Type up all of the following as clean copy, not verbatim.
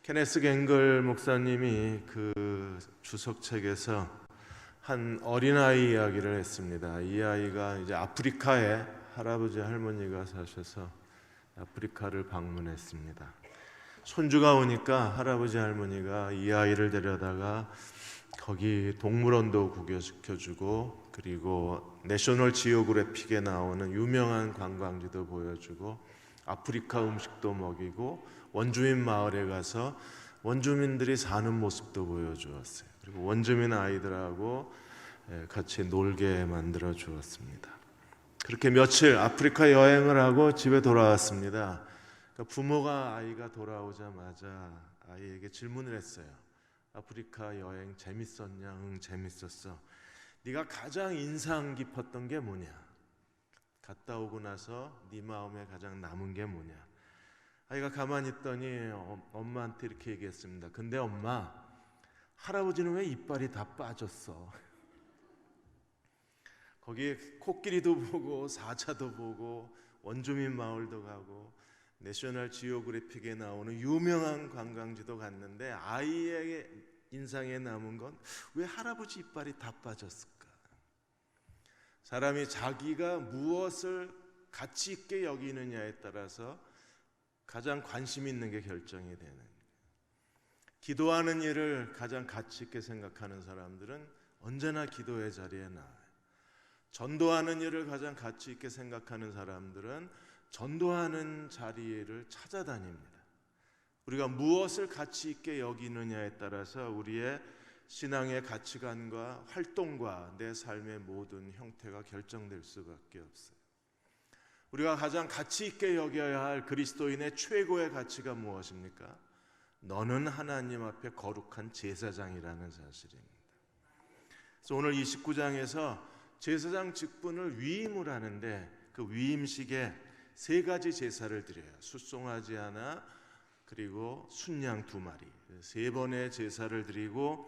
케네스 갱글 목사님이 그 주석책에서 한 어린아이 이야기를 했습니다. 이 아이가 이제 아프리카에 할아버지 할머니가 사셔서 아프리카를 방문했습니다. 손주가 오니까 할아버지 할머니가 이 아이를 데려다가 거기 동물원도 구경시켜주고, 그리고 내셔널 지오그래픽에 나오는 유명한 관광지도 보여주고, 아프리카 음식도 먹이고, 원주민 마을에 가서 원주민들이 사는 모습도 보여주었어요. 그리고 원주민 아이들하고 같이 놀게 만들어 주었습니다. 그렇게 며칠 아프리카 여행을 하고 집에 돌아왔습니다. 그러니까 부모가 아이가 돌아오자마자 아이에게 질문을 했어요. 아프리카 여행 재밌었냐? 응, 재밌었어. 네가 가장 인상 깊었던 게 뭐냐? 갔다 오고 나서 네 마음에 가장 남은 게 뭐냐? 아이가 가만히 있더니 엄마한테 이렇게 얘기했습니다. 근데 엄마, 할아버지는 왜 이빨이 다 빠졌어? 거기에 코끼리도 보고 사자도 보고 원주민 마을도 가고 내셔널 지오그래픽에 나오는 유명한 관광지도 갔는데 아이의 인상에 남은 건 왜 할아버지 이빨이 다 빠졌을까? 사람이 자기가 무엇을 가치 있게 여기느냐에 따라서 가장 관심 있는 게 결정이 되는 거예요. 기도하는 일을 가장 가치 있게 생각하는 사람들은 언제나 기도의 자리에 나와요. 전도하는 일을 가장 가치 있게 생각하는 사람들은 전도하는 자리를 찾아다닙니다. 우리가 무엇을 가치 있게 여기느냐에 따라서 우리의 신앙의 가치관과 활동과 내 삶의 모든 형태가 결정될 수밖에 없어요. 우리가 가장 가치 있게 여겨야 할 그리스도인의 최고의 가치가 무엇입니까? 너는 하나님 앞에 거룩한 제사장이라는 사실입니다. 그래서 오늘 29장에서 제사장 직분을 위임을 하는데 그 위임식에 세 가지 제사를 드려요. 숫송아지 하나, 그리고 순양 2마리, 세 번의 제사를 드리고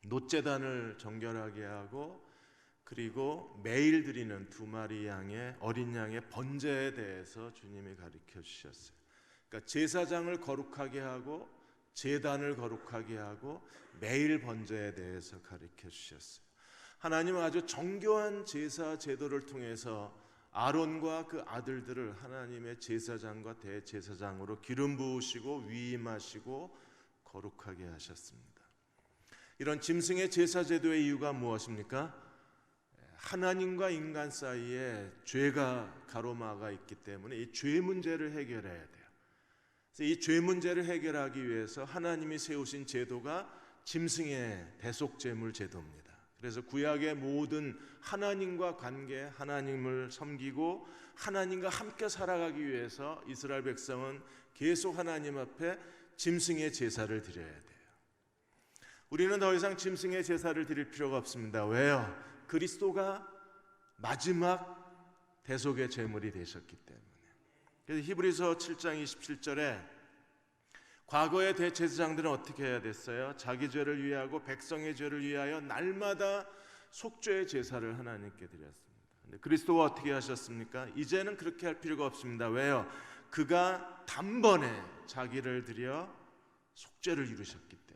놋제단을 정결하게 하고, 그리고 매일 드리는 2마리 양의 어린 양의 번제에 대해서 주님이 가르쳐 주셨어요. 그러니까 제사장을 거룩하게 하고 제단을 거룩하게 하고 매일 번제에 대해서 가르쳐 주셨어요. 하나님은 아주 정교한 제사 제도를 통해서 아론과 그 아들들을 하나님의 제사장과 대제사장으로 기름 부으시고 위임하시고 거룩하게 하셨습니다. 이런 짐승의 제사 제도의 이유가 무엇입니까? 하나님과 인간 사이에 죄가 가로막아 있기 때문에 이 죄 문제를 해결해야 돼요. 그래서 이 죄 문제를 해결하기 위해서 하나님이 세우신 제도가 짐승의 대속제물 제도입니다. 그래서 구약의 모든 하나님과 관계, 하나님을 섬기고 하나님과 함께 살아가기 위해서 이스라엘 백성은 계속 하나님 앞에 짐승의 제사를 드려야 돼요. 우리는 더 이상 짐승의 제사를 드릴 필요가 없습니다. 왜요? 그리스도가 마지막 대속의 제물이 되셨기 때문에. 그래서 히브리서 7장 27절에 과거의 대제사장들은 어떻게 해야 됐어요? 자기 죄를 위하고 백성의 죄를 위하여 날마다 속죄의 제사를 하나님께 드렸습니다. 근데 그리스도가 어떻게 하셨습니까? 이제는 그렇게 할 필요가 없습니다. 왜요? 그가 단번에 자기를 드려 속죄를 이루셨기 때문에.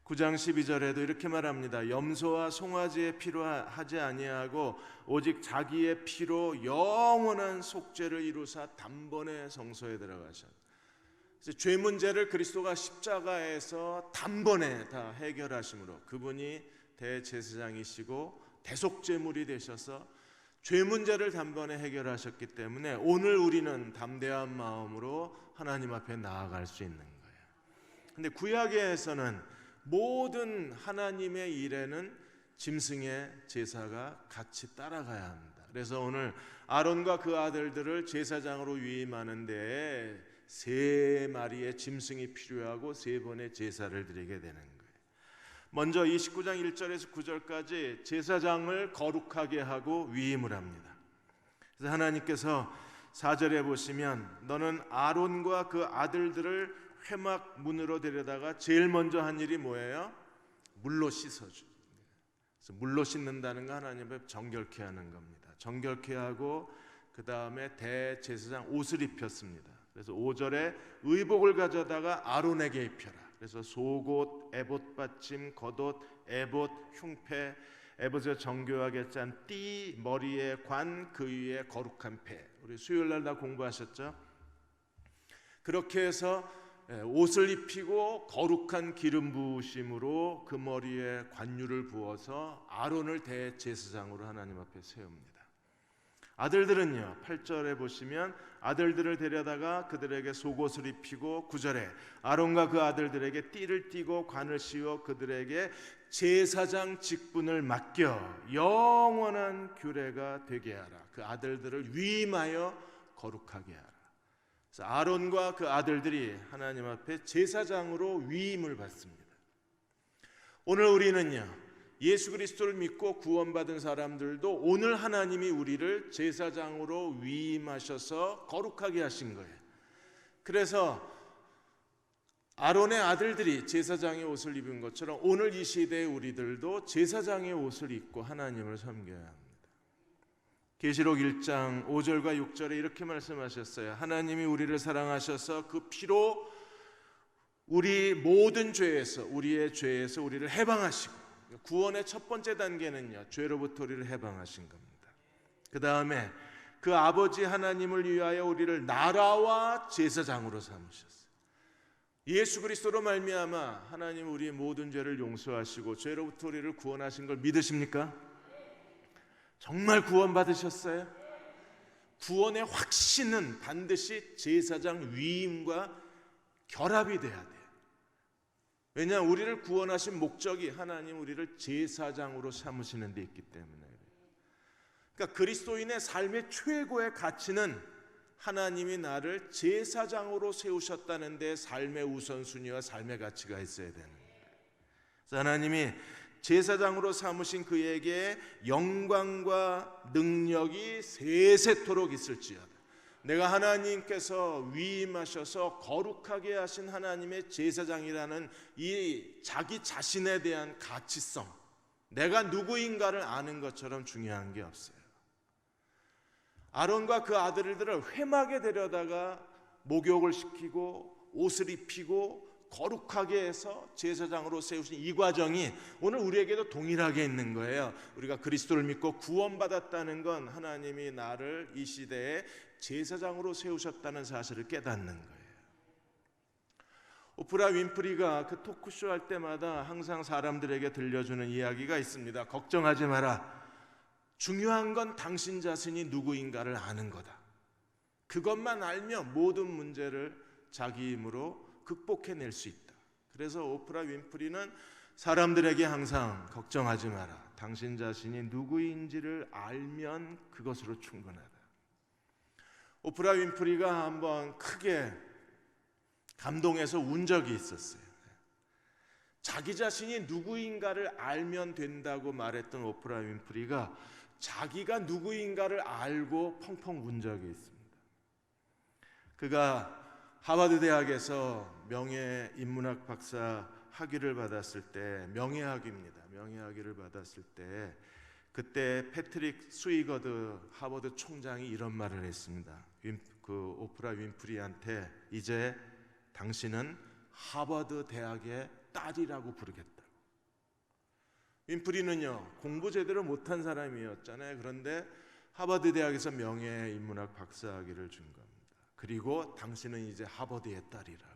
9장 12절에도 이렇게 말합니다. 염소와 송아지의 피로 하지 아니하고 오직 자기의 피로 영원한 속죄를 이루사 단번에 성소에 들어가셨다. 죄 문제를 그리스도가 십자가에서 단번에 다 해결하심으로 그분이 대제사장이시고 대속제물이 되셔서 죄 문제를 단번에 해결하셨기 때문에 오늘 우리는 담대한 마음으로 하나님 앞에 나아갈 수 있는 거예요. 근데 구약에서는 모든 하나님의 일에는 짐승의 제사가 같이 따라가야 합니다. 그래서 오늘 아론과 그 아들들을 제사장으로 위임하는 데에 3마리의 짐승이 필요하고 3번의 제사를 드리게 되는 거예요. 먼저 29장 1절에서 9절까지 제사장을 거룩하게 하고 위임을 합니다. 그래서 하나님께서 4절에 보시면 너는 아론과 그 아들들을 회막 문으로 데려다가 제일 먼저 한 일이 뭐예요? 물로 씻어주. 그래서 물로 씻는다는 거 하나님 앞에 정결케 하는 겁니다. 정결케 하고 그 다음에 대제사장 옷을 입혔습니다. 그래서 5절에 의복을 가져다가 아론에게 입혀라. 그래서 속옷, 에봇 받침, 겉옷, 에봇, 흉패, 에봇에 정교하게 짠 띠, 머리에 관, 그 위에 거룩한 패. 우리 수요일날 다 공부하셨죠? 그렇게 해서 옷을 입히고 거룩한 기름 부으심으로 그 머리에 관유를 부어서 아론을 대제사장으로 하나님 앞에 세웁니다. 아들들은요, 8절에 보시면 아들들을 데려다가 그들에게 속옷을 입히고 9절에 아론과 그 아들들에게 띠를 띠고 관을 씌워 그들에게 제사장 직분을 맡겨 영원한 규례가 되게 하라. 그 아들들을 위임하여 거룩하게 하라. 그래서 아론과 그 아들들이 하나님 앞에 제사장으로 위임을 받습니다. 오늘 우리는요, 예수 그리스도를 믿고 구원받은 사람들도 오늘 하나님이 우리를 제사장으로 위임하셔서 거룩하게 하신 거예요. 그래서 아론의 아들들이 제사장의 옷을 입은 것처럼 오늘 이 시대의 우리들도 제사장의 옷을 입고 하나님을 섬겨야 합니다. 계시록 1장 5절과 6절에 이렇게 말씀하셨어요. 하나님이 우리를 사랑하셔서 그 피로 우리 모든 죄에서, 우리의 죄에서 우리를 해방하시고, 구원의 첫 번째 단계는요, 죄로부터 우리를 해방하신 겁니다. 그 다음에 그 아버지 하나님을 위하여 우리를 나라와 제사장으로 삼으셨어요. 예수 그리스도로 말미암아 하나님 우리의 모든 죄를 용서하시고 죄로부터 우리를 구원하신 걸 믿으십니까? 정말 구원받으셨어요? 구원의 확신은 반드시 제사장 위임과 결합이 돼야 돼요. 왜냐하면 우리를 구원하신 목적이 하나님 우리를 제사장으로 삼으시는 데 있기 때문에. 그러니까 그리스도인의 삶의 최고의 가치는 하나님이 나를 제사장으로 세우셨다는 데 삶의 우선순위와 삶의 가치가 있어야 되는 거예요. 그래서 하나님이 제사장으로 삼으신 그에게 영광과 능력이 세세토록 있을지어다. 내가 하나님께서 위임하셔서 거룩하게 하신 하나님의 제사장이라는 이 자기 자신에 대한 가치성, 내가 누구인가를 아는 것처럼 중요한 게 없어요. 아론과 그 아들들을 회막에 데려다가 목욕을 시키고 옷을 입히고 거룩하게 해서 제사장으로 세우신 이 과정이 오늘 우리에게도 동일하게 있는 거예요. 우리가 그리스도를 믿고 구원받았다는 건 하나님이 나를 이 시대에 제사장으로 세우셨다는 사실을 깨닫는 거예요. 오프라 윈프리가 그 토크쇼 할 때마다 항상 사람들에게 들려주는 이야기가 있습니다. 걱정하지 마라. 중요한 건 당신 자신이 누구인가를 아는 거다. 그것만 알면 모든 문제를 자기 힘으로 극복해낼 수 있다. 그래서 오프라 윈프리는 사람들에게 항상 걱정하지 마라. 당신 자신이 누구인지를 알면 그것으로 충분하다. 오프라 윈프리가 한번 크게 감동해서 운 적이 있었어요. 자기 자신이 누구인가를 알면 된다고 말했던 오프라 윈프리가 자기가 누구인가를 알고 펑펑 운 적이 있습니다. 그가 하버드 대학에서 명예인문학 박사 학위를 받았을 때, 명예학위입니다. 명예학위를 받았을 때 그때 패트릭 스위거드 하버드 총장이 이런 말을 했습니다. 그 오프라 윈프리한테 이제 당신은 하버드 대학의 딸이라고 부르겠다. 윈프리는요, 공부 제대로 못한 사람이었잖아요. 그런데 하버드 대학에서 명예인문학 박사학위를 준 겁니다. 그리고 당신은 이제 하버드의 딸이라고.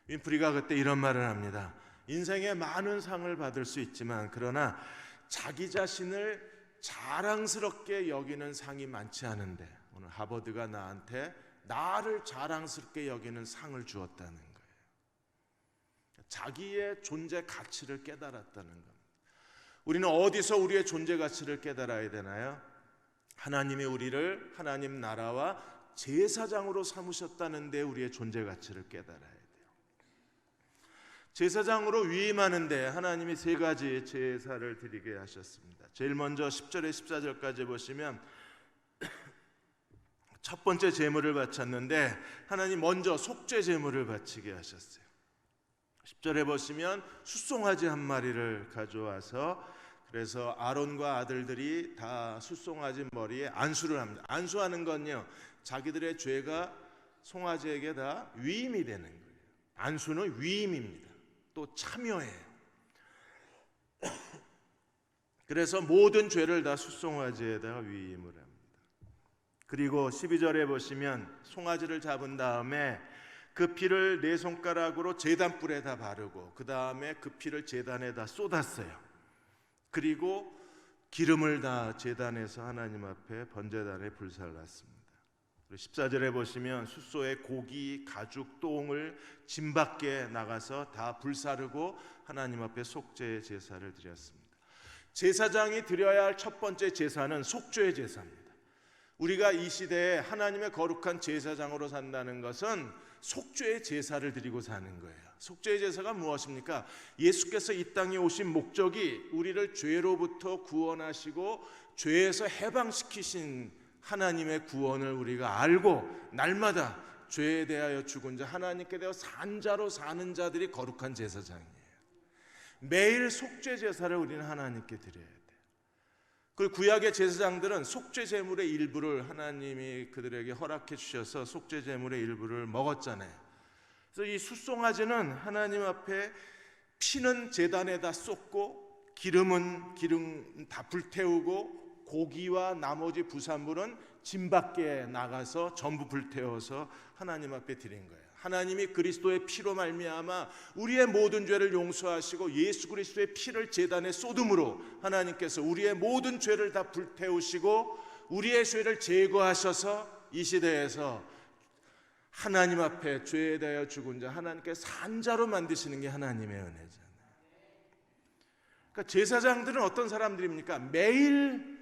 윈프리가 그때 이런 말을 합니다. 인생에 많은 상을 받을 수 있지만 그러나 자기 자신을 자랑스럽게 여기는 상이 많지 않은데 오늘 하버드가 나한테 나를 자랑스럽게 여기는 상을 주었다는 거예요. 자기의 존재 가치를 깨달았다는 겁니다. 우리는 어디서 우리의 존재 가치를 깨달아야 되나요? 하나님이 우리를 하나님 나라와 제사장으로 삼으셨다는 데 우리의 존재 가치를 깨달아야 돼요. 제사장으로 위임하는데 하나님이 세 가지 제사를 드리게 하셨습니다. 제일 먼저 10절에 14절까지 보시면 첫 번째 제물을 바쳤는데 하나님 먼저 속죄 제물을 바치게 하셨어요. 10절에 보시면 숫송아지 한 마리를 가져와서 그래서 아론과 아들들이 다 숫송아지 머리에 안수를 합니다. 안수하는 건요, 자기들의 죄가 송아지에게 다 위임이 되는 거예요. 안수는 위임입니다. 또 참여예요. 그래서 모든 죄를 다 숫송아지에다가 위임을 합니다. 그리고 12절에 보시면 송아지를 잡은 다음에 그 피를 네 손가락으로 제단불에다 바르고 그 다음에 그 피를 제단에다 쏟았어요. 그리고 기름을 다 제단에서 하나님 앞에 번제단에 불살랐습니다. 14절에 보시면 숫소의 고기, 가죽, 똥을 진 밖에 나가서 다 불사르고 하나님 앞에 속죄의 제사를 드렸습니다. 제사장이 드려야 할 첫 번째 제사는 속죄의 제사입니다. 우리가 이 시대에 하나님의 거룩한 제사장으로 산다는 것은 속죄의 제사를 드리고 사는 거예요. 속죄의 제사가 무엇입니까? 예수께서 이 땅에 오신 목적이 우리를 죄로부터 구원하시고 죄에서 해방시키신 하나님의 구원을 우리가 알고 날마다 죄에 대하여 죽은 자, 하나님께 대하여 산 자로 사는 자들이 거룩한 제사장이에요. 매일 속죄 제사를 우리는 하나님께 드려야 돼요. 그 구약의 제사장들은 속죄 제물의 일부를 하나님이 그들에게 허락해 주셔서 속죄 제물의 일부를 먹었잖아요. 그래서 이 숫송아지는 하나님 앞에 피는 제단에다 쏟고 기름 다 불태우고 고기와 나머지 부산물은 진 밖에 나가서 전부 불태워서 하나님 앞에 드린 거예요. 하나님이 그리스도의 피로 말미암아 우리의 모든 죄를 용서하시고 예수 그리스도의 피를 제단에 쏟음으로 하나님께서 우리의 모든 죄를 다 불태우시고 우리의 죄를 제거하셔서 이 시대에서 하나님 앞에 죄에 대하여 죽은 자, 하나님께 산 자로 만드시는 게 하나님의 은혜잖아요. 그러니까 제사장들은 어떤 사람들입니까? 매일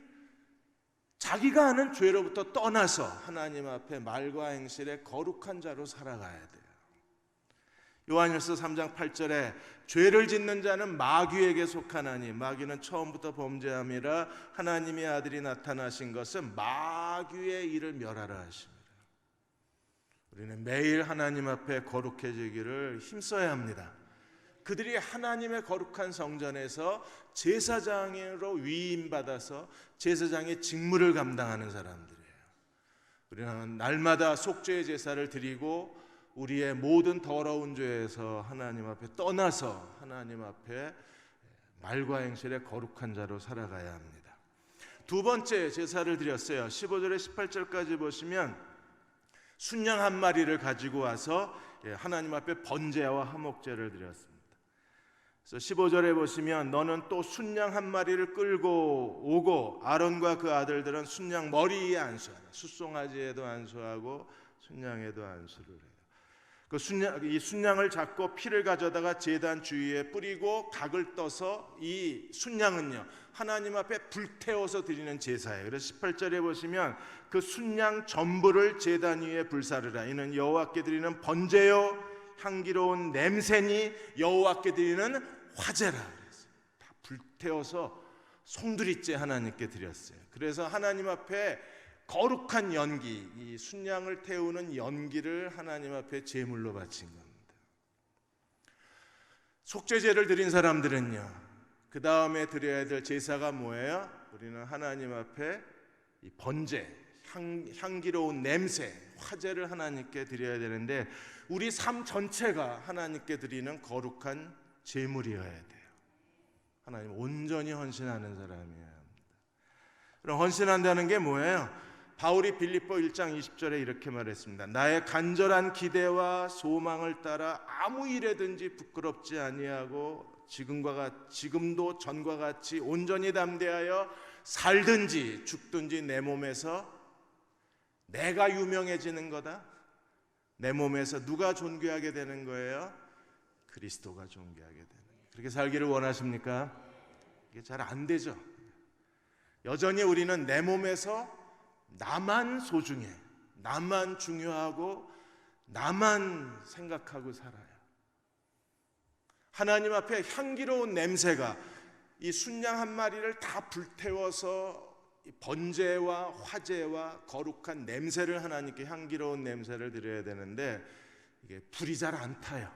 자기가 하는 죄로부터 떠나서 하나님 앞에 말과 행실에 거룩한 자로 살아가야 돼요. 요한일서 3장 8절에 죄를 짓는 자는 마귀에게 속하나니 마귀는 처음부터 범죄함이라 하나님의 아들이 나타나신 것은 마귀의 일을 멸하라 하십니다. 우리는 매일 하나님 앞에 거룩해지기를 힘써야 합니다. 그들이 하나님의 거룩한 성전에서 제사장으로 위임받아서 제사장의 직무를 감당하는 사람들이에요. 우리는 날마다 속죄의 제사를 드리고 우리의 모든 더러운 죄에서 하나님 앞에 떠나서 하나님 앞에 말과 행실에 거룩한 자로 살아가야 합니다. 두 번째 제사를 드렸어요. 15절에 18절까지 보시면 순양 한 마리를 가지고 와서 하나님 앞에 번제와 화목제를 드렸습니다. 그래서 15절에 보시면 너는 또 순양 한 마리를 끌고 오고 아론과 그 아들들은 순양 머리에 안수하라. 숫송아지에도 안수하고 순양에도 안수를 해요. 이 순양을 잡고 피를 가져다가 제단 주위에 뿌리고 각을 떠서 이 순양은요 하나님 앞에 불태워서 드리는 제사예요. 그래서 18절에 보시면 그 순양 전부를 제단 위에 불사르라. 이는 여호와께 드리는 번제요 향기로운 냄새니 여호와께 드리는 화제라 그랬어요. 다 불태워서 송두리째 하나님께 드렸어요. 그래서 하나님 앞에 거룩한 연기, 이 순양을 태우는 연기를 하나님 앞에 제물로 바친 겁니다. 속죄제를 드린 사람들은요, 그 다음에 드려야 될 제사가 뭐예요? 우리는 하나님 앞에 이 번제, 향기로운 냄새, 화제를 하나님께 드려야 되는데 우리 삶 전체가 하나님께 드리는 거룩한 제물이어야 돼요. 하나님 온전히 헌신하는 사람이어야 합니다. 그럼 헌신한다는 게 뭐예요? 바울이 빌립보 1장 20절에 이렇게 말했습니다. 나의 간절한 기대와 소망을 따라 아무 일에든지 부끄럽지 아니하고 지금도 전과 같이 온전히 담대하여 살든지 죽든지 내 몸에서 내가 유명해지는 거다. 내 몸에서 누가 존귀하게 되는 거예요? 그리스도가 존귀하게 되는 거예요. 그렇게 살기를 원하십니까? 이게 잘 안 되죠. 여전히 우리는 내 몸에서 나만 소중해, 나만 중요하고 나만 생각하고 살아요. 하나님 앞에 향기로운 냄새가 이 순양 한 마리를 다 불태워서 번제와 화제와 거룩한 냄새를 하나님께 향기로운 냄새를 드려야 되는데 이게 불이 잘 안 타요.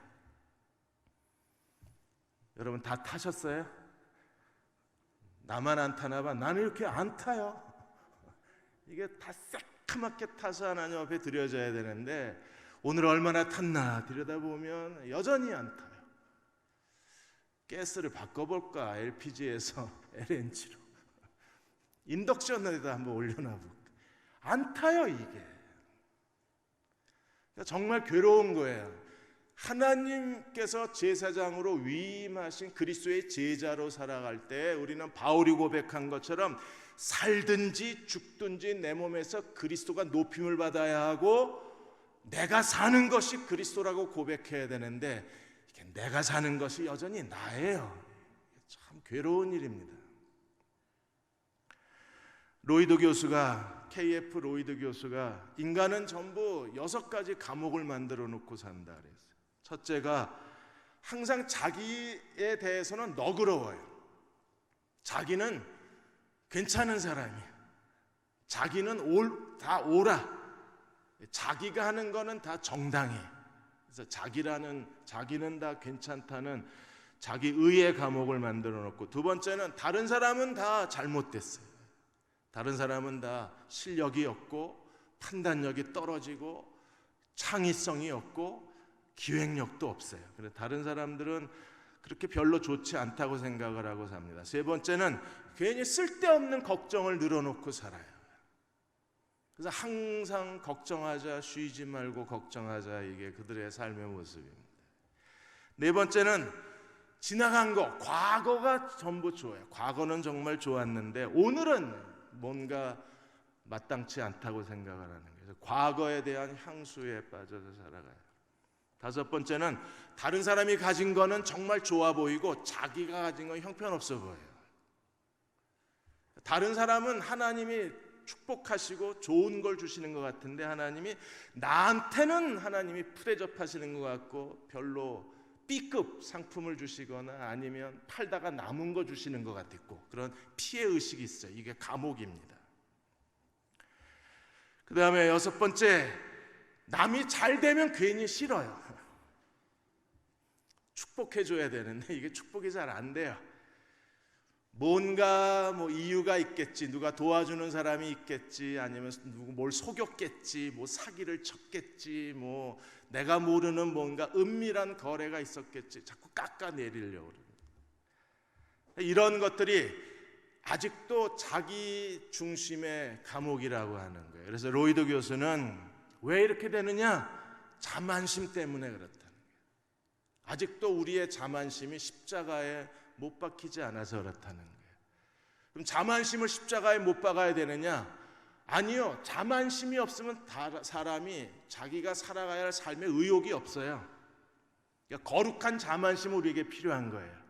여러분 다 타셨어요? 나만 안 타나 봐. 나는 이렇게 안 타요. 이게 다 새카맣게 타서 하나님 앞에 드려져야 되는데 오늘 얼마나 탔나 들여다보면 여전히 안 타요. 가스를 바꿔볼까? LPG에서 LNG로. 인덕션에다 한번 올려놔볼까? 안 타요 이게. 그러니까 정말 괴로운 거예요. 하나님께서 제사장으로 위임하신 그리스도의 제자로 살아갈 때 우리는 바울이 고백한 것처럼 살든지 죽든지 내 몸에서 그리스도가 높임을 받아야 하고 내가 사는 것이 그리스도라고 고백해야 되는데 이게 내가 사는 것이 여전히 나예요. 참 괴로운 일입니다. 로이드 교수가 KF 로이드 교수가 인간은 전부 6가지 감옥을 만들어 놓고 산다 그랬어요. 첫째가 항상 자기에 대해서는 너그러워요. 자기는 괜찮은 사람이에요. 자기는 다 옳아. 자기가 하는 거는 다 정당해. 그래서 자기는 다 괜찮다는 자기 의의 감옥을 만들어 놓고, 두 번째는 다른 사람은 다 잘못됐어요. 다른 사람은 다 실력이 없고 판단력이 떨어지고 창의성이 없고 기획력도 없어요. 그래서 다른 사람들은 그렇게 별로 좋지 않다고 생각을 하고 삽니다. 세 번째는 괜히 쓸데없는 걱정을 늘어놓고 살아요. 그래서 항상 걱정하자, 쉬지 말고 걱정하자, 이게 그들의 삶의 모습입니다. 네 번째는 지나간 거, 과거가 전부 좋아요. 과거는 정말 좋았는데 오늘은 뭔가 마땅치 않다고 생각을 하는 거예요. 과거에 대한 향수에 빠져서 살아가요. 다섯 번째는 다른 사람이 가진 거는 정말 좋아 보이고 자기가 가진 건 형편없어 보여요. 다른 사람은 하나님이 축복하시고 좋은 걸 주시는 것 같은데 나한테는 하나님이 푸대접하시는 것 같고 별로 B급 상품을 주시거나 아니면 팔다가 남은 거 주시는 것 같았고, 그런 피해의식이 있어요. 이게 감옥입니다. 그 다음에 여섯 번째, 남이 잘 되면 괜히 싫어요. 축복해줘야 되는데 이게 축복이 잘 안 돼요. 뭔가 이유가 있겠지, 누가 도와주는 사람이 있겠지, 아니면 누구 뭘 속였겠지, 사기를 쳤겠지, 내가 모르는 뭔가 은밀한 거래가 있었겠지, 자꾸 깎아내리려고 그럽니다. 이런 것들이 아직도 자기 중심의 감옥이라고 하는 거예요. 그래서 로이드 교수는 왜 이렇게 되느냐? 자만심 때문에 그렇다는 거예요. 아직도 우리의 자만심이 십자가에 못 박히지 않아서 그렇다는 거예요. 그럼 자만심을 십자가에 못 박아야 되느냐? 아니요. 자만심이 없으면 사람이 자기가 살아가야 할 삶의 의욕이 없어요. 그러니까 거룩한 자만심이 우리에게 필요한 거예요.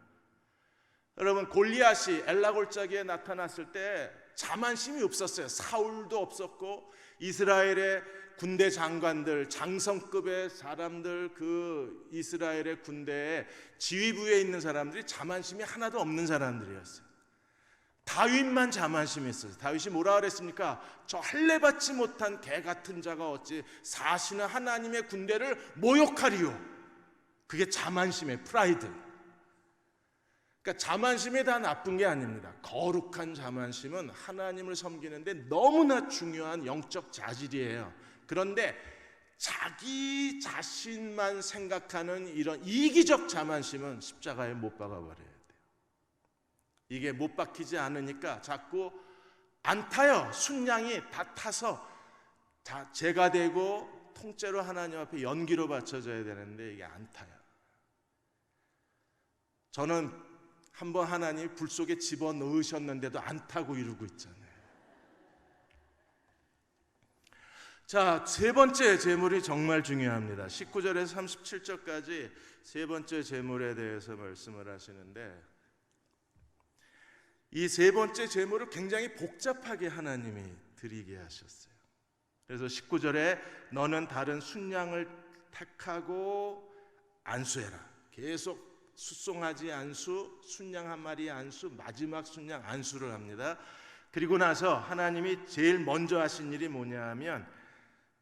여러분, 골리앗이 엘라골짜기에 나타났을 때 자만심이 없었어요. 사울도 없었고 이스라엘의 군대 장관들, 장성급의 사람들, 그 이스라엘의 군대에 지휘부에 있는 사람들이 자만심이 하나도 없는 사람들이었어요. 다윗만 자만심이 있었어요. 다윗이 뭐라 그랬습니까? 저 할례받지 못한 개 같은 자가 어찌 사시는 하나님의 군대를 모욕하리요. 그게 자만심의 프라이드. 그러니까 자만심이 다 나쁜 게 아닙니다. 거룩한 자만심은 하나님을 섬기는데 너무나 중요한 영적 자질이에요. 그런데 자기 자신만 생각하는 이런 이기적 자만심은 십자가에 못 박아버려야 돼요. 이게 못 박히지 않으니까 자꾸 안 타요. 순양이 다 타서 다 제가 되고 통째로 하나님 앞에 연기로 바쳐져야 되는데 이게 안 타요. 저는 한번 하나님 불 속에 집어넣으셨는데도 안 타고 이러고 있잖아요. 자, 세 번째 제물이 정말 중요합니다. 19절에서 37절까지 세 번째 제물에 대해서 말씀을 하시는데, 이 세 번째 제물을 굉장히 복잡하게 하나님이 드리게 하셨어요. 그래서 19절에 너는 다른 순양을 택하고 안수해라. 계속 숫송아지 안수, 순양 한 마리 안수, 마지막 순양 안수를 합니다. 그리고 나서 하나님이 제일 먼저 하신 일이 뭐냐 하면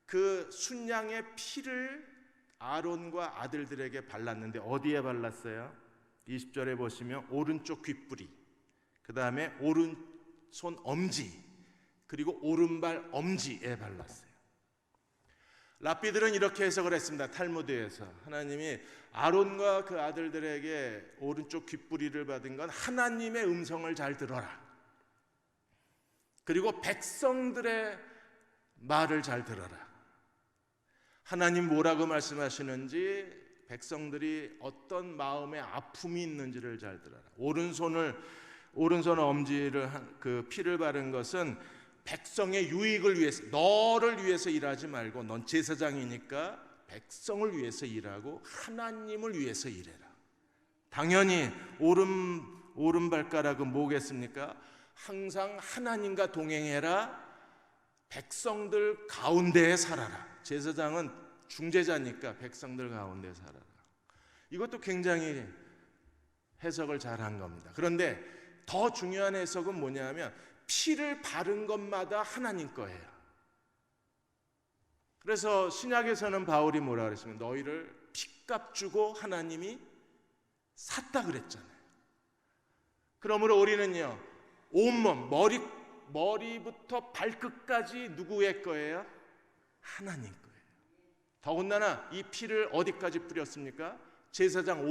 그 순양의 피를 아론과 아들들에게 발랐는데 어디에 발랐어요? 20절에 보시면 오른쪽 귓불이, 그 다음에 오른손 엄지, 그리고 오른발 엄지에 발랐어요. 랍비들은 이렇게 해석을 했습니다. 탈무드에서 하나님이 아론과 그 아들들에게 오른쪽 귓부리를 받은 건 하나님의 음성을 잘 들어라, 그리고 백성들의 말을 잘 들어라. 하나님 뭐라고 말씀하시는지, 백성들이 어떤 마음의 아픔이 있는지를 잘 들어라. 오른손 엄지를 그 피를 바른 것은 백성의 유익을 위해서, 너를 위해서 일하지 말고, 넌 제사장이니까 백성을 위해서 일하고 하나님을 위해서 일해라. 당연히 오른발가락은 뭐겠습니까? 항상 하나님과 동행해라. 백성들 가운데에 살아라. 제사장은 중재자니까 백성들 가운데 살아라. 이것도 굉장히 해석을 잘한 겁니다. 그런데 더 중요한 해석은 뭐냐면 피를 바른 것마다 하나님 거예요. 그래서 신약에서는 바울이 뭐라 그랬으면 너희를 핏값 주고 하나님이 샀다 그랬잖아요. 그러므로 우리는요, 온몸 머리부터 발끝까지 누구의 거예요? 하나님 거예요. 더군다나 이 피를 어디까지 뿌렸습니까? 제사장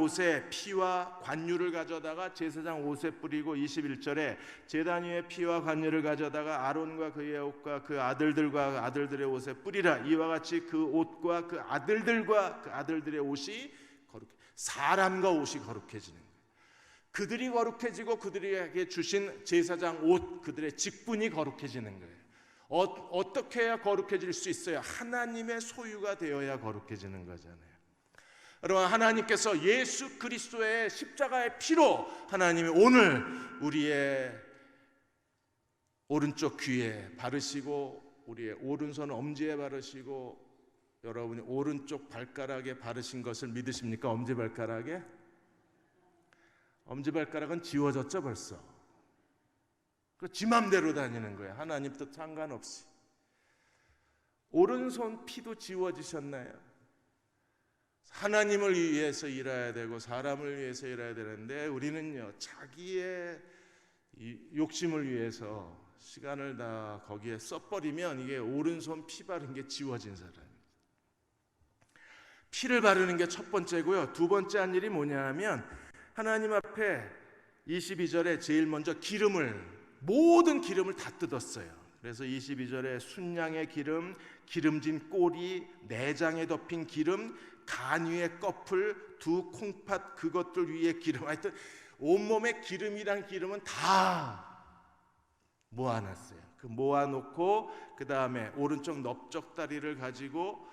옷에 피와 관유를 가져다가 제사장 옷에 뿌리고, 21절에 제단 위에 피와 관유를 가져다가 아론과 그의 옷과 그 아들들과 아들들의 옷에 뿌리라. 이와 같이 그 옷과 그 아들들과 그 아들들의 옷이 사람과 옷이 거룩해지는 거예요. 그들이 거룩해지고 그들에게 주신 제사장 옷, 그들의 직분이 거룩해지는 거예요. 어떻게 해야 거룩해질 수 있어요? 하나님의 소유가 되어야 거룩해지는 거잖아요. 여러분, 하나님께서 예수 그리스도의 십자가의 피로 하나님이 오늘 우리의 오른쪽 귀에 바르시고, 우리의 오른손 엄지에 바르시고, 여러분이 오른쪽 발가락에 바르신 것을 믿으십니까? 엄지발가락에? 엄지발가락은 지워졌죠 벌써. 지 맘대로 다니는 거예요. 하나님 뜻 상관없이. 오른손 피도 지워지셨나요? 하나님을 위해서 일해야 되고 사람을 위해서 일해야 되는데 우리는요, 자기의 욕심을 위해서 시간을 다 거기에 써버리면 이게 오른손 피 바른 게 지워진 사람입니다. 피를 바르는 게 첫 번째고요. 두 번째 한 일이 뭐냐 하면 하나님 앞에 22절에 제일 먼저 모든 기름을 다 뜯었어요. 그래서 22절에 순양의 기름, 기름진 꼬리, 내장에 덮인 기름, 간 위에 꺼풀, 두 콩팥 그것들 위에 기름, 하여튼 온몸에 기름이란 기름은 다 모아놨어요. 그 모아놓고 그 다음에 오른쪽 넓적다리를 가지고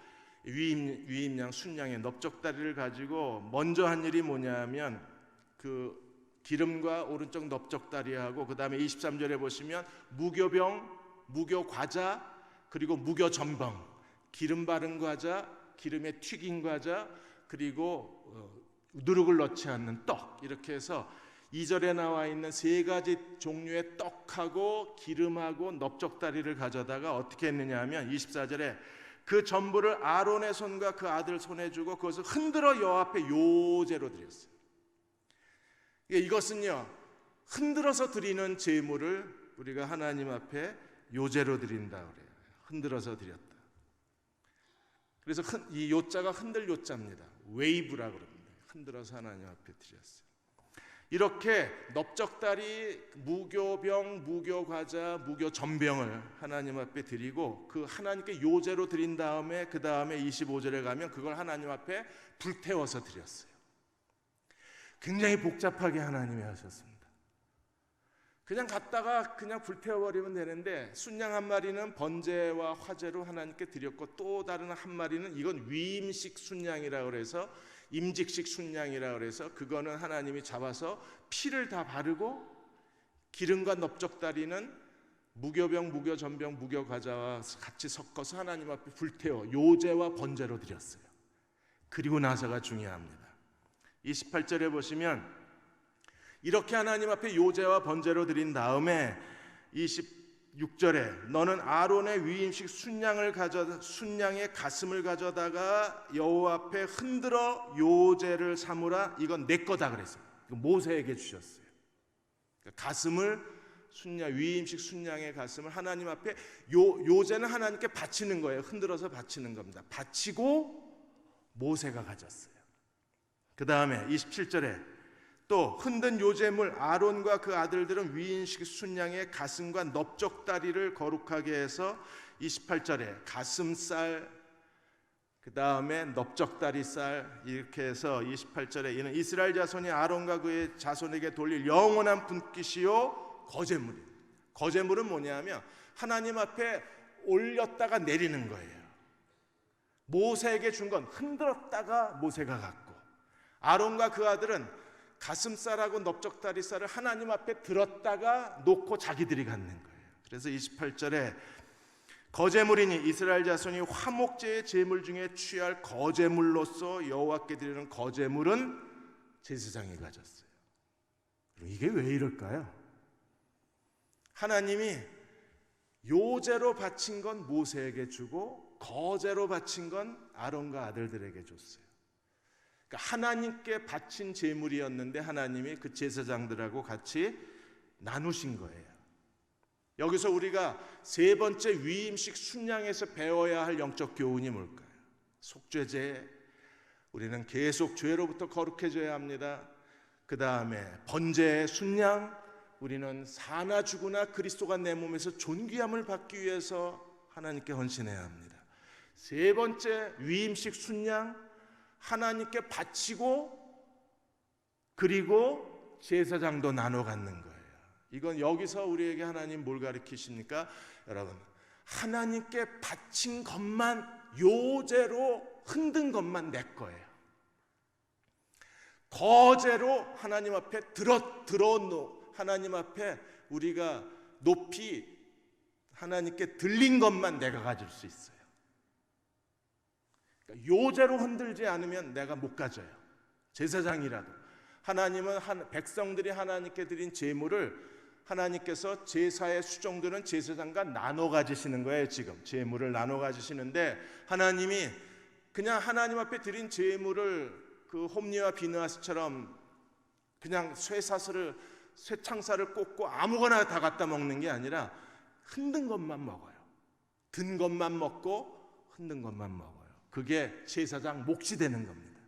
위임양 순양의 넓적다리를 가지고 먼저 한 일이 뭐냐면 그 기름과 오른쪽 넓적다리하고 그 다음에 23절에 보시면 무교병, 무교과자, 그리고 무교전병, 기름 바른 과자, 기름에 튀긴 과자, 그리고 누룩을 넣지 않는 떡, 이렇게 해서 2절에 나와 있는 세 가지 종류의 떡하고 기름하고 넓적다리를 가져다가 어떻게 했느냐 하면 24절에 그 전부를 아론의 손과 그 아들 손에 주고 그것을 흔들어 여호와 앞에 요제로 드렸어요. 이것은요, 흔들어서 드리는 제물을 우리가 하나님 앞에 요제로 드린다 그래요. 흔들어서 드렸다. 그래서 이 요자가 흔들 요자입니다. 웨이브라 그럽니다. 흔들어서 하나님 앞에 드렸어요. 이렇게 넓적다리, 무교병, 무교과자, 무교전병을 하나님 앞에 드리고 그 하나님께 요제로 드린 다음에 그 다음에 25절에 가면 그걸 하나님 앞에 불태워서 드렸어요. 굉장히 복잡하게 하나님이 하셨습니다. 그냥 갔다가 그냥 불태워버리면 되는데 순양 한 마리는 번제와 화제로 하나님께 드렸고 또 다른 한 마리는 이건 위임식 순양이라고 그래서 임직식 순양이라고 그래서 그거는 하나님이 잡아서 피를 다 바르고 기름과 넓적다리는 무교병, 무교전병, 무교과자와 같이 섞어서 하나님 앞에 불태워 요제와 번제로 드렸어요. 그리고 나서가 중요합니다. 28절에 보시면 이렇게 하나님 앞에 요제와 번제로 드린 다음에 26절에 너는 아론의 위임식 순양의 가슴을 가져다가 여호와 앞에 흔들어 요제를 삼으라. 이건 내 거다 그랬어요. 모세에게 주셨어요. 가슴을 순양, 위임식 순양의 가슴을 하나님 앞에 요제는 하나님께 바치는 거예요. 흔들어서 바치는 겁니다. 바치고 모세가 가졌어요. 그 다음에 27절에 또 흔든 요제물 아론과 그 아들들은 위임식 순양의 가슴과 넓적다리를 거룩하게 해서 28절에 가슴살, 그 다음에 넓적다리살 이렇게 해서 28절에 이는 이스라엘 자손이 아론과 그의 자손에게 돌릴 영원한 분깃이요 거제물이. 거제물은 뭐냐면 하나님 앞에 올렸다가 내리는 거예요. 모세에게 준 건 흔들었다가 모세가 갖고, 아론과 그 아들은 가슴살하고 넓적다리살을 하나님 앞에 들었다가 놓고 자기들이 갖는 거예요. 그래서 28절에 거제물이니 이스라엘 자손이 화목제의 제물 중에 취할 거제물로서 여호와께 드리는 거제물은 제사장이 가졌어요. 이게 왜 이럴까요? 하나님이 요제로 바친 건 모세에게 주고 거제로 바친 건 아론과 아들들에게 줬어요. 그러니까 하나님께 바친 제물이었는데 하나님이 그 제사장들하고 같이 나누신 거예요. 여기서 우리가 세 번째 위임식 순양에서 배워야 할 영적 교훈이 뭘까요? 속죄제, 우리는 계속 죄로부터 거룩해져야 합니다. 그 다음에 번제의 순양, 우리는 사나 죽으나 그리스도가 내 몸에서 존귀함을 받기 위해서 하나님께 헌신해야 합니다. 세 번째 위임식 순양, 하나님께 바치고 그리고 제사장도 나눠 갖는 거예요. 이건 여기서 우리에게 하나님 뭘 가르치십니까? 여러분, 하나님께 바친 것만, 요제로 흔든 것만 내 거예요. 거제로 하나님 앞에 하나님 앞에 우리가 높이 하나님께 들린 것만 내가 가질 수 있어요. 그러니까 요제로 흔들지 않으면 내가 못 가져요. 제사장이라도. 하나님은 백성들이 하나님께 드린 제물을 하나님께서 제사의 수종들은 제사장과 나눠 가지시는 거예요. 지금 제물을 나눠 가지시는데 하나님이 그냥 하나님 앞에 드린 제물을 그 홈리와 비느하스처럼 그냥 쇠창살을 꽂고 아무거나 다 갖다 먹는 게 아니라 흔든 것만 먹어요. 든 것만 먹고 흔든 것만 먹어요. 그게 제사장 몫이 되는 겁니다.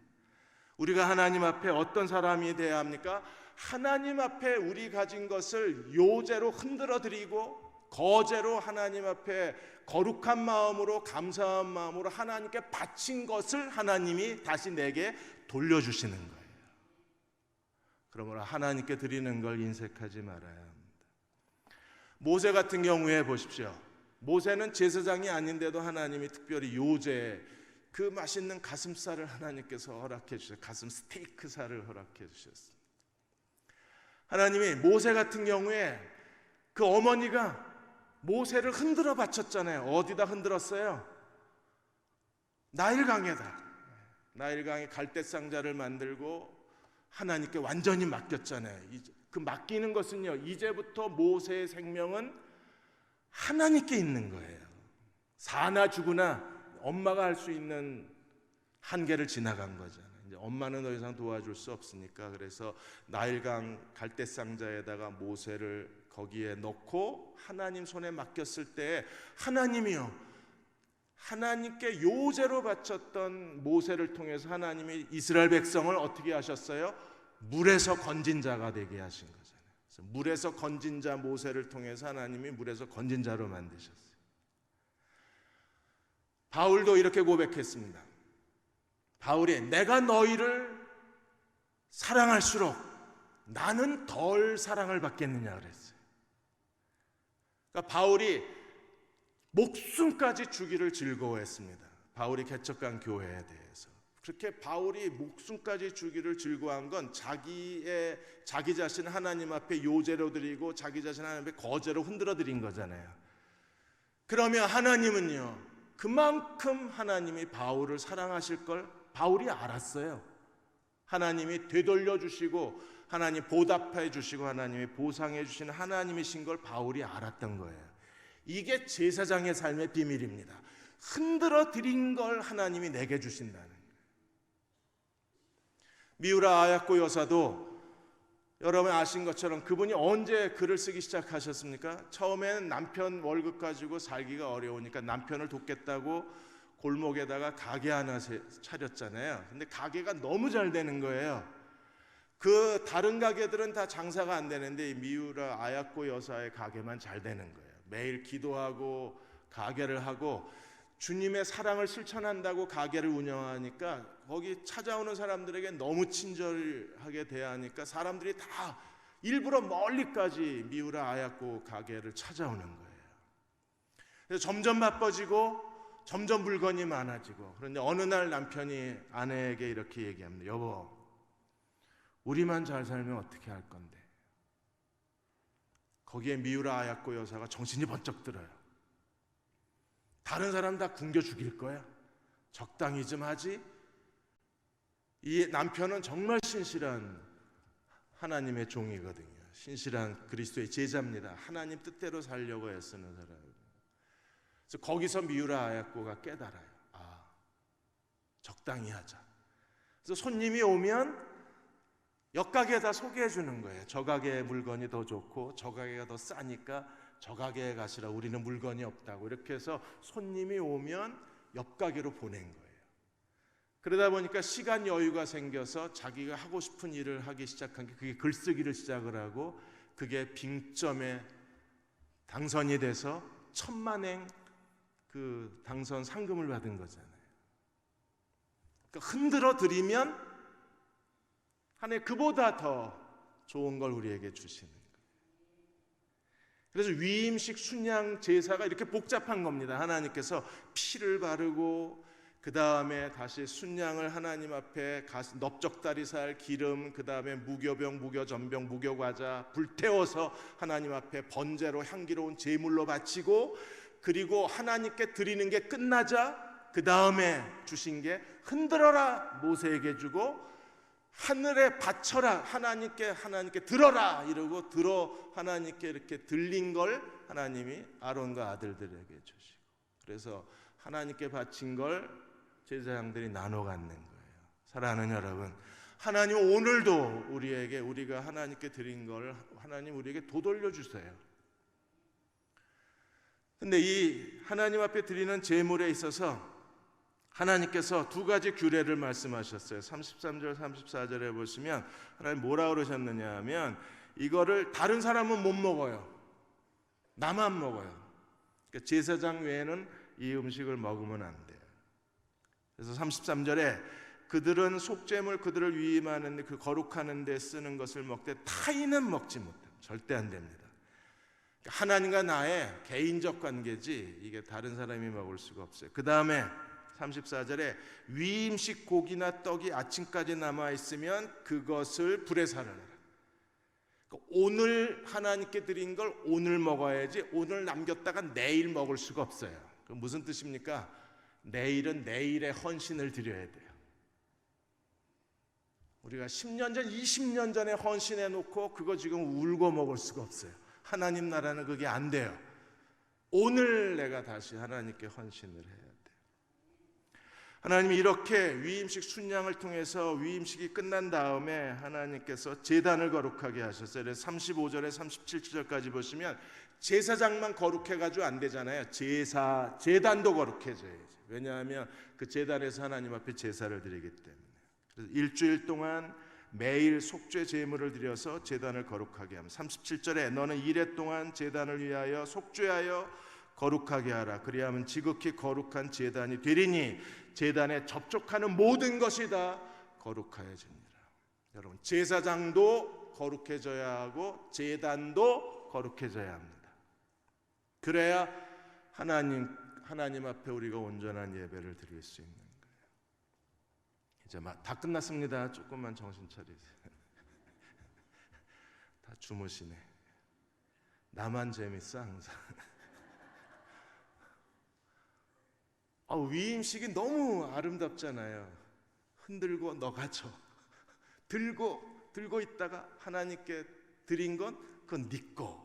우리가 하나님 앞에 어떤 사람이 돼야 합니까? 하나님 앞에 우리 가진 것을 요제로 흔들어 드리고 거제로 하나님 앞에 거룩한 마음으로 감사한 마음으로 하나님께 바친 것을 하나님이 다시 내게 돌려주시는 거예요. 그러므로 하나님께 드리는 걸 인색하지 말아야 합니다. 모세 같은 경우에 보십시오. 모세는 제사장이 아닌데도 하나님이 특별히 요제, 그 맛있는 가슴살을 하나님께서 허락해 주셨어요. 가슴 스테이크 살을 허락해 주셨습니다. 하나님이 모세 같은 경우에 그 어머니가 모세를 흔들어 바쳤잖아요. 어디다 흔들었어요? 나일강에다. 나일강에 갈대상자를 만들고 하나님께 완전히 맡겼잖아요. 그 맡기는 것은요, 이제부터 모세의 생명은 하나님께 있는 거예요. 사나 죽으나 엄마가 할 수 있는 한계를 지나간 거잖아요. 이제 엄마는 더 이상 도와줄 수 없으니까 그래서 나일강 갈대상자에다가 모세를 거기에 넣고 하나님 손에 맡겼을 때 하나님이요, 하나님께 요제로 바쳤던 모세를 통해서 하나님이 이스라엘 백성을 어떻게 하셨어요? 물에서 건진 자가 되게 하신 거잖아요. 그래서 물에서 건진 자 모세를 통해서 하나님이 물에서 건진 자로 만드셨어요. 바울도 이렇게 고백했습니다. 바울이 내가 너희를 사랑할수록 나는 덜 사랑을 받겠느냐 그랬어요. 그러니까 바울이 목숨까지 주기를 즐거워했습니다. 바울이 개척한 교회에 대해서. 그렇게 바울이 목숨까지 주기를 즐거워한 건 자기 자신 하나님 앞에 요제로 드리고 자기 자신 하나님 앞에 거제로 흔들어 드린 거잖아요. 그러면 하나님은요, 그만큼 하나님이 바울을 사랑하실 걸 바울이 알았어요. 하나님이 되돌려 주시고 하나님 보답해 주시고 하나님이 보상해 주시는 하나님이신 걸 바울이 알았던 거예요. 이게 제사장의 삶의 비밀입니다. 흔들어 드린 걸 하나님이 내게 주신다는 거예요. 미우라 아야코 여사도 여러분 아신 것처럼 그분이 언제 글을 쓰기 시작하셨습니까? 처음에는 남편 월급 가지고 살기가 어려우니까 남편을 돕겠다고 골목에다가 가게 하나 차렸잖아요. 근데 가게가 너무 잘 되는 거예요. 그 다른 가게들은 다 장사가 안 되는데 이 미우라 아야코 여사의 가게만 잘 되는 거예요. 매일 기도하고 가게를 하고 주님의 사랑을 실천한다고 가게를 운영하니까 거기 찾아오는 사람들에게 너무 친절하게 대하니까 사람들이 다 일부러 멀리까지 미우라 아야코 가게를 찾아오는 거예요. 그래서 점점 바빠지고 점점 물건이 많아지고, 그런데 어느 날 남편이 아내에게 이렇게 얘기합니다. 여보, 우리만 잘 살면 어떻게 할 건데? 거기에 미우라 아야코 여사가 정신이 번쩍 들어요. 다른 사람 다 굶겨 죽일 거야? 적당히 좀 하지? 이 남편은 정말 신실한 하나님의 종이거든요. 신실한 그리스도의 제자입니다. 하나님 뜻대로 살려고 애쓰는 사람. 그래서 거기서 미우라 아야코가 깨달아요. 아, 적당히 하자. 그래서 손님이 오면 옆가게에다 소개해 주는 거예요. 저 가게의 물건이 더 좋고 저 가게가 더 싸니까 저 가게에 가시라, 우리는 물건이 없다고. 이렇게 해서 손님이 오면 옆가게로 보낸 거예요. 그러다 보니까 시간 여유가 생겨서 자기가 하고 싶은 일을 하기 시작한 게, 그게 글쓰기를 시작을 하고, 그게 빙점에 당선이 돼서 10,000행 그 당선 상금을 받은 거잖아요. 그러니까 흔들어 드리면 하나님 그보다 더 좋은 걸 우리에게 주시는 거예요. 그래서 위임식 순양 제사가 이렇게 복잡한 겁니다. 하나님께서 피를 바르고 그 다음에 다시 순양을 하나님 앞에 넓적다리살, 기름, 그 다음에 무교병, 무교전병, 무교과자 불태워서 하나님 앞에 번제로 향기로운 제물로 바치고, 그리고 하나님께 드리는 게 끝나자 그 다음에 주신 게 흔들어라 모세에게 주고, 하늘에 바쳐라, 하나님께 들어라 이러고, 들어 하나님께 이렇게 들린 걸 하나님이 아론과 아들들에게 주시고, 그래서 하나님께 바친 걸 제사장들이 나눠 갖는 거예요. 사랑하는 여러분, 하나님 오늘도 우리에게, 우리가 하나님께 드린 걸 하나님 우리에게 도돌려 주세요. 근데 이 하나님 앞에 드리는 제물에 있어서 하나님께서 두 가지 규례를 말씀하셨어요. 33절 34절에 보시면 하나님 뭐라 그러셨느냐 하면, 이거를 다른 사람은 못 먹어요. 나만 먹어요. 그러니까 제사장 외에는 이 음식을 먹으면 안 돼요. 그래서 33절에 그들은 속죄물, 그들을 위임하는 그 거룩하는 데 쓰는 것을 먹되 타인은 먹지 못합니다. 절대 안 됩니다. 하나님과 나의 개인적 관계지 이게 다른 사람이 먹을 수가 없어요. 그 다음에 34절에 위임식 고기나 떡이 아침까지 남아있으면 그것을 불에 살라라. 오늘 하나님께 드린 걸 오늘 먹어야지, 오늘 남겼다가 내일 먹을 수가 없어요. 그럼 무슨 뜻입니까? 내일은 내일의 헌신을 드려야 돼요. 우리가 10년 전, 20년 전에 헌신해 놓고 그거 지금 울고 먹을 수가 없어요. 하나님 나라는 그게 안 돼요. 오늘 내가 다시 하나님께 헌신을 해야 돼요. 하나님이 이렇게 위임식 순양을 통해서 위임식이 끝난 다음에 하나님께서 제단을 거룩하게 하셨어요. 그래서 35절에 37절까지 보시면 제사장만 거룩해가지고 안 되잖아요. 제단도 거룩해져야지. 왜냐하면 그 제단에서 하나님 앞에 제사를 드리기 때문에. 그래서 일주일 동안 매일 속죄 제물을 드려서 제단을 거룩하게 합니다. 37절에 너는 이레 동안 제단을 위하여 속죄하여 거룩하게 하라. 그리하면 지극히 거룩한 제단이 되리니 제단에 접촉하는 모든 것이 다 거룩하여지니라. 여러분, 제사장도 거룩해져야 하고 제단도 거룩해져야 합니다. 그래야 하나님 앞에 우리가 온전한 예배를 드릴 수 있는 거예요. 이제 다 끝났습니다. 조금만 정신 차리세요. 다 주무시네. 나만 재밌어 항상. 위임식이 너무 아름답잖아요. 흔들고 너가 져. 들고 있다가 하나님께 드린 건 그건 네 거.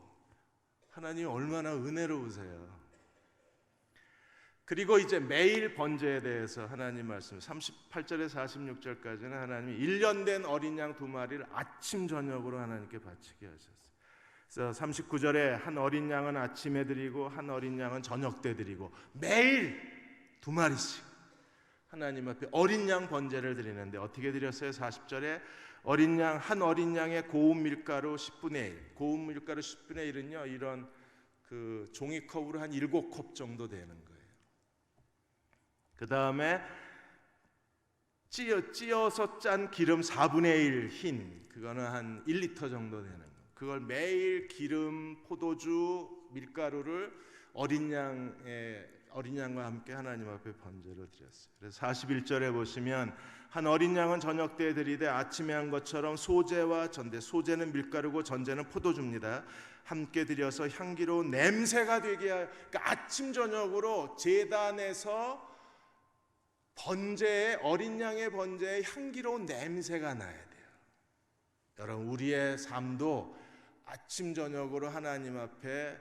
하나님 얼마나 은혜로우세요. 그리고 이제 매일 번제에 대해서 하나님 말씀 38절에서 46절까지는 하나님이 1년 된 어린 양 2마리를 아침 저녁으로 하나님께 바치게 하셨어요. 그래서 39절에 한 어린 양은 아침에 드리고 한 어린 양은 저녁 때 드리고 매일 2마리씩 하나님 앞에 어린 양 번제를 드리는데 어떻게 드렸어요? 40절에 한 어린 양의 고운 밀가루 10분의 1. 고운 밀가루 10분의 1은요 이런 그 종이컵으로 한 7컵 정도 되는 거예요. 그 다음에 찌어서 짠 기름 4분의 1 흰, 그거는 한 1리터 정도 되는 거. 그걸 매일 기름, 포도주, 밀가루를 어린 양과 함께 하나님 앞에 번제로 드렸어요. 그래서 41절에 보시면 한 어린 양은 저녁 때 드리되 아침에 한 것처럼 소제와 전제, 소제는 밀가루고 전제는 포도주입니다. 함께 드려서 향기로운 냄새가 되게 하여, 그러니까 아침 저녁으로 제단에서 번제에 어린 양의 번제에 향기로운 냄새가 나야 돼요. 여러분 우리의 삶도 아침 저녁으로 하나님 앞에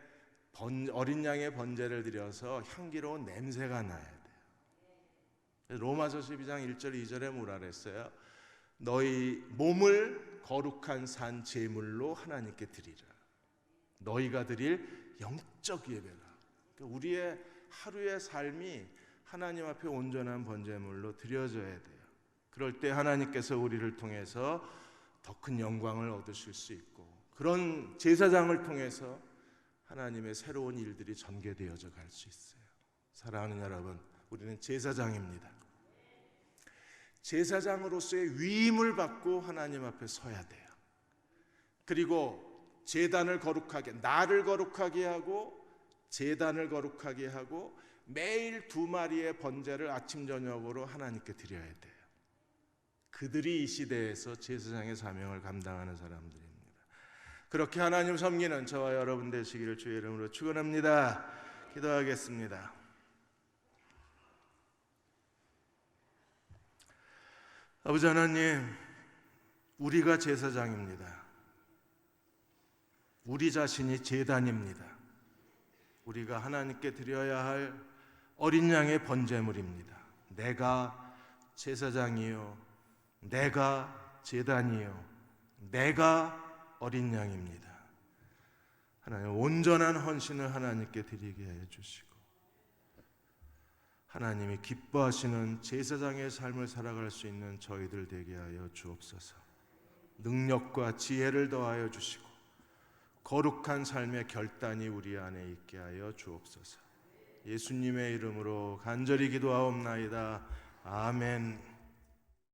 어린 양의 번제를 드려서 향기로운 냄새가 나야 돼요. 로마서 12장 1절 2절에 뭐라 그랬어요? 너희 몸을 거룩한 산 제물로 하나님께 드리라. 너희가 드릴 영적 예배라. 그러니까 우리의 하루의 삶이 하나님 앞에 온전한 번제물로 드려져야 돼요. 그럴 때 하나님께서 우리를 통해서 더 큰 영광을 얻으실 수 있고 그런 제사장을 통해서 하나님의 새로운 일들이 전개되어져 갈 수 있어요. 사랑하는 여러분, 우리는 제사장입니다. 제사장으로서의 위임을 받고 하나님 앞에 서야 돼요. 그리고 제단을 거룩하게, 나를 거룩하게 하고 제단을 거룩하게 하고 매일 2마리의 번제를 아침 저녁으로 하나님께 드려야 돼요. 그들이 이 시대에서 제사장의 사명을 감당하는 사람들입니다. 그렇게 하나님 섬기는 저와 여러분 되시기를 주의 이름으로 축원합니다. 기도하겠습니다. 아버지 하나님, 우리가 제사장입니다. 우리 자신이 제단입니다. 우리가 하나님께 드려야 할 어린 양의 번제물입니다. 내가 제사장이요, 내가 제단이요, 내가 어린 양입니다. 하나님 온전한 헌신을 하나님께 드리게 하여 주시고 하나님이 기뻐하시는 제사장의 삶을 살아갈 수 있는 저희들 되게 하여 주옵소서. 능력과 지혜를 더하여 주시고 거룩한 삶의 결단이 우리 안에 있게 하여 주옵소서. 예수님의 이름으로 간절히 기도하옵나이다. 아멘.